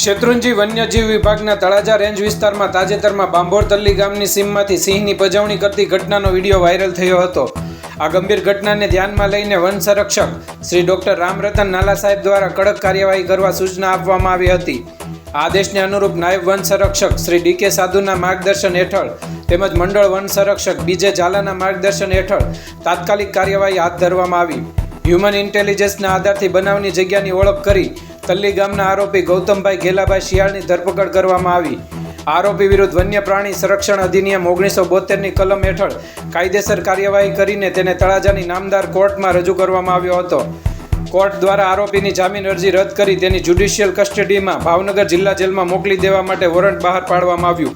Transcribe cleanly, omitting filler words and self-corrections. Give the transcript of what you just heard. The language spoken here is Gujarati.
શેત્રુંજી વન્યજીવ વિભાગના તળાજા રેન્જ વિસ્તારમાં તાજેતરમાં બાંભોર તલ્લી ગામની સીમમાંથી સિંહની પજવણી કરતી ઘટનાનો વિડીયો વાયરલ થયો હતો. આ ગંભીર ઘટનાને ધ્યાનમાં લઈને વન સંરક્ષક શ્રી ડોક્ટર રામરતન નાલા સાહેબ દ્વારા કડક કાર્યવાહી કરવા સૂચના આપવામાં આવી હતી. આદેશને અનુરૂપ નાયબ વન સંરક્ષક શ્રી ડી.કે. સાધુના માર્ગદર્શન હેઠળ તેમજ મંડળ વન સંરક્ષક બીજે ઝાલાના માર્ગદર્શન હેઠળ તાત્કાલિક કાર્યવાહી હાથ ધરવામાં આવી. હ્યુમન ઇન્ટેલિજન્સના આધારથી બનાવની જગ્યાની ઓળખ કરી તલ્લી ગામના આરોપી ગૌતમભાઈ ઘેલાભાઈ શિયાળની ધરપકડ કરવામાં આવી. આરોપી વિરુદ્ધ વન્ય પ્રાણી સંરક્ષણ અધિનિયમ 1972ની કલમ હેઠળ કાયદેસર કાર્યવાહી કરીને તેને તળાજાની નામદાર કોર્ટમાં રજૂ કરવામાં આવ્યો હતો. કોર્ટ દ્વારા આરોપીની જામીન અરજી રદ કરી તેની જ્યુડિશિયલ કસ્ટડીમાં ભાવનગર જિલ્લા જેલમાં મોકલી દેવા માટે વોરંટ બહાર પાડવામાં આવ્યું.